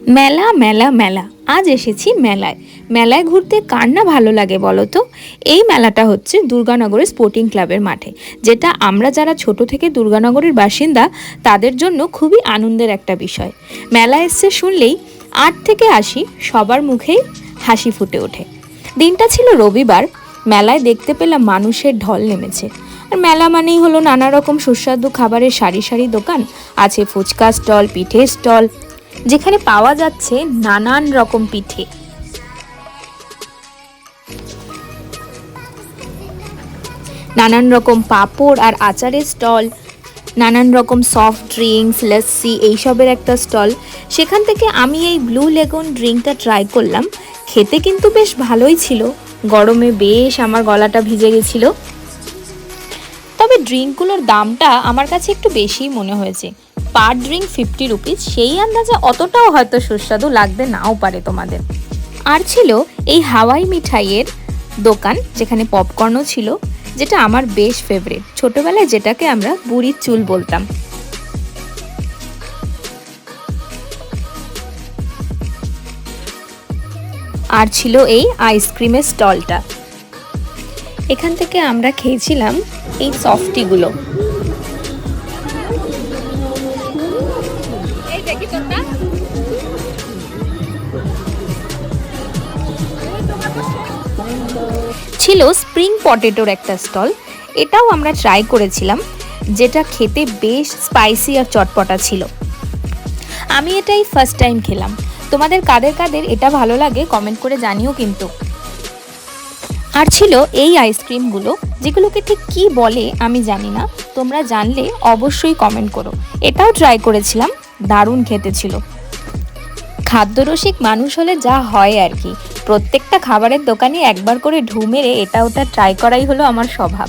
মেলা মেলা মেলা, আজ এসেছি মেলায়। মেলায় ঘুরতে কার না ভালো লাগে বলো তো। এই মেলাটা হচ্ছে দুর্গানগরের স্পোর্টিং ক্লাবের মাঠে, যেটা আমরা যারা ছোট থেকে দুর্গানগরের বাসিন্দা তাদের জন্য খুবই আনন্দের একটা বিষয়। মেলা এসছে শুনলেই 8 থেকে 80 সবার মুখেই হাসি ফুটে ওঠে। দিনটা ছিল রবিবার। মেলায় দেখতে পেলাম মানুষের ঢল নেমেছে। আর মেলা মানেই হলো নানা রকম সুস্বাদু খাবারের সারি সারি দোকান আছে, ফুচকা স্টল, পিঠে স্টল, যেখানে পাওয়া যাচ্ছে নানান রকম পিঠে। নানান রকম পাঁপড় আর আচারের স্টল, নানান রকম সফট ড্রিঙ্কস, লস্যি এইসবের একটা স্টল। সেখান থেকে আমি এই ব্লু লেগুন ড্রিঙ্কটা ট্রাই করলাম। খেতে কিন্তু বেশ ভালোই ছিল। গরমে বেশ আমার গলাটা ভিজে গেছিল। তবে ড্রিঙ্কগুলোর দামটা আমার কাছে একটু বেশিই মনে হয়েছে। পার ড্রিঙ্ক 50 রুপিস। সেই আন্দাজে অতটাও হয়তো সুস্বাদু লাগতে নাও পারে তোমাদের। আর ছিল এই হাওয়াই মিঠাইয়ের দোকান, যেখানে পপকর্নও ছিল, যেটা আমার বেশ ফেভারিট। ছোটবেলায় যেটাকে আমরা বুড়ির চুল বলতাম। আর ছিল এই আইসক্রিমের স্টলটা। এখান থেকে আমরা খেয়েছিলাম এই সফটিগুলো। ছিল স্প্রিং পটেটোর একটা স্টল। এটাও আমরা ট্রাই করেছিলাম, যেটা খেতে বেশ স্পাইসি আর চটপটা ছিল। আমি এটাই ফার্স্ট টাইম খেলাম। তোমাদের কাদের কাদের এটা ভালো লাগে কমেন্ট করে জানিও কিন্তু। আর ছিল এই আইসক্রিমগুলো, যেগুলোকে ঠিক কি বলে আমি জানি না, তোমরা জানলে অবশ্যই কমেন্ট করো। এটাও ট্রাই করেছিলাম, দারুণ খেতে ছিল। খাদ্যরসিক মানুষ হলে যা হয় আর কি, প্রত্যেকটা খাবারের দোকানে একবার করে ঢু মেরে এটা ওটা ট্রাই করাই হলো আমার স্বভাব।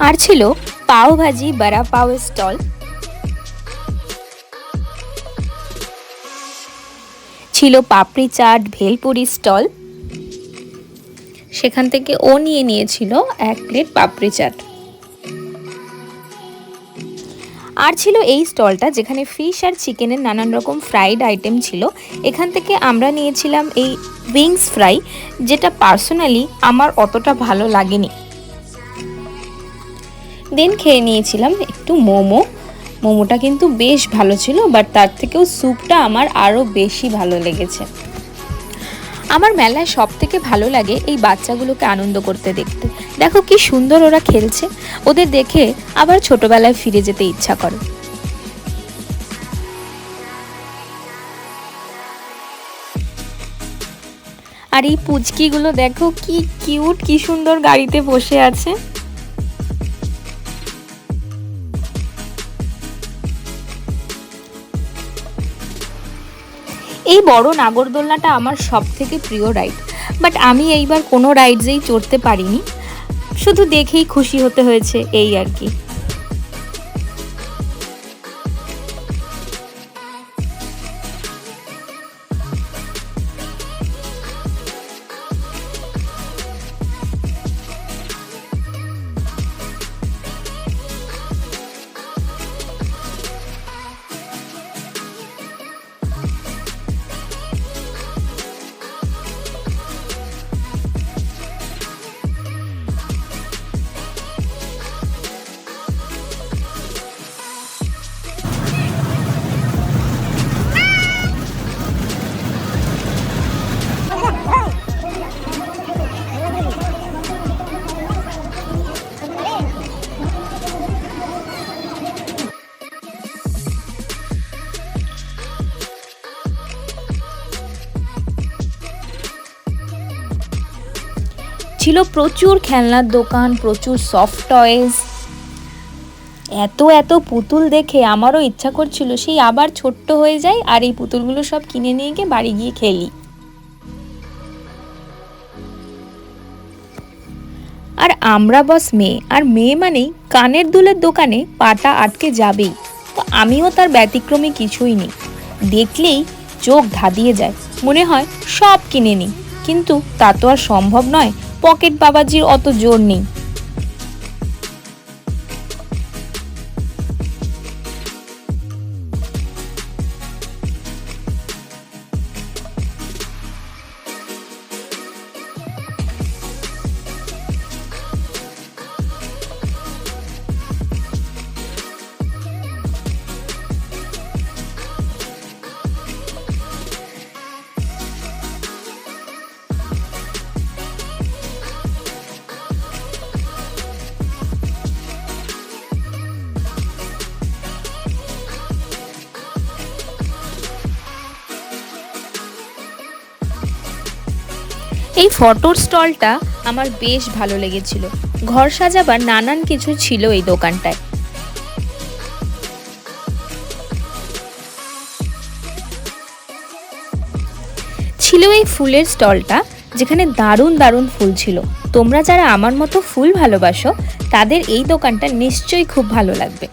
আর ছিল পাও ভাজি, বড়া পাওয়ের স্টল। ছিল পাপড়ি চাট, ভেলপুরি স্টল। সেখান থেকে ও নিয়েছিল 1 প্লেট পাপড়ি চাট। আর ছিল এই স্টলটা, যেখানে ফিশ আর চিকেনের নানান রকম ফ্রাইড আইটেম ছিল। এখান থেকে আমরা নিয়েছিলাম এই উইংস ফ্রাই, যেটা পার্সোনালি আমার অতটা ভালো লাগেনি। দেন খেয়ে নিয়েছিলাম একটু মোমোটা কিন্তু বেশ ভালো ছিল, বাট তার থেকেও স্যুপটা আমার আরও বেশি ভালো লেগেছে। আমার মেলায় সব থেকে ভালো লাগে এই বাচ্চাগুলোকে আনন্দ করতে দেখতে। দেখো কি সুন্দর ওরা খেলছে, ওদের দেখে আবার ছোটবেলায় ফিরে যেতে ইচ্ছা করে। আর এই পুচকিগুলো দেখো কি কিউট, কি সুন্দর গাড়িতে বসে আছে। এই বড় নাগরদোলনাটা আমার সব থেকে প্রিয় রাইড, বাট আমি এইবার কোনো রাইডসেই চড়তে পারিনি, শুধু দেখেই খুশি হতে হয়েছে এই আর কি। ছিল প্রচুর খেলনার দোকান, প্রচুর সফট টয়েস। এত পুতুল দেখে আমারও ইচ্ছা করছিল সেই আবার ছোট্ট হয়ে যায় আর এই পুতুলগুলো সব কিনে নিয়ে গিয়ে বাড়ি গিয়ে খেলি। আর আমরা বস মেয়ে, আর মেয়ে মানেই কানের দুলের দোকানে পাটা আটকে যাবেই। তো আমিও তার ব্যতিক্রমী কিছুই নেই। দেখলেই চোখ ধাঁধিয়ে যায়, মনে হয় সব কিনে নিই, কিন্তু তা তো আর সম্ভব নয়। পকেট বাবাজির অত জোর নেই। এই ফটোর স্টলটা আমার বেশ ভালো লেগেছিল। ঘর সাজাবার নানান কিছু ছিল এই দোকানটায়। ছিল এই ফুলের স্টলটা, যেখানে দারুণ দারুণ ফুল ছিল। তোমরা যারা আমার মতো ফুল ভালোবাসো তাদের এই দোকানটা নিশ্চয়ই খুব ভালো লাগবে।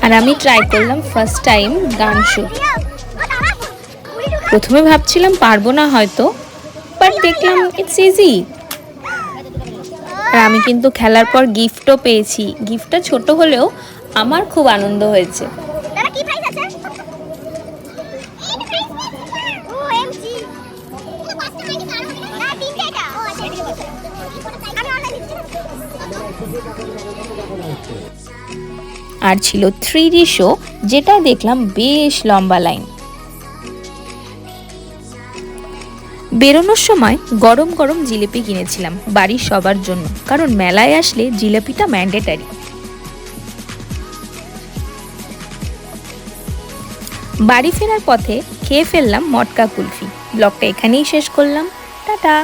আর আমি ট্রাই করলাম ফার্স্ট টাইম গান শো। প্রথমে ভাবছিলাম পারবো না হয়তো, বাট দেখলাম ইটস ইজি। আর আমি কিন্তু খেলার পর গিফটও পেয়েছি। গিফটটা ছোট হলেও আমার খুব আনন্দ হয়েছে। আর ছিল 3D শো, যেটা দেখলাম বেশ লম্বা লাইন। বেরোনোর সময় গরম গরম জিলিপি কিনেছিলাম বাড়ির সবার জন্য, কারণ মেলায় আসলে জিলিপিটা ম্যান্ডেটারি। বাড়ি ফেরার পথে খেয়ে ফেললাম মটকা কুলফি। ব্লগটা এখানেই শেষ করলাম। টাটা।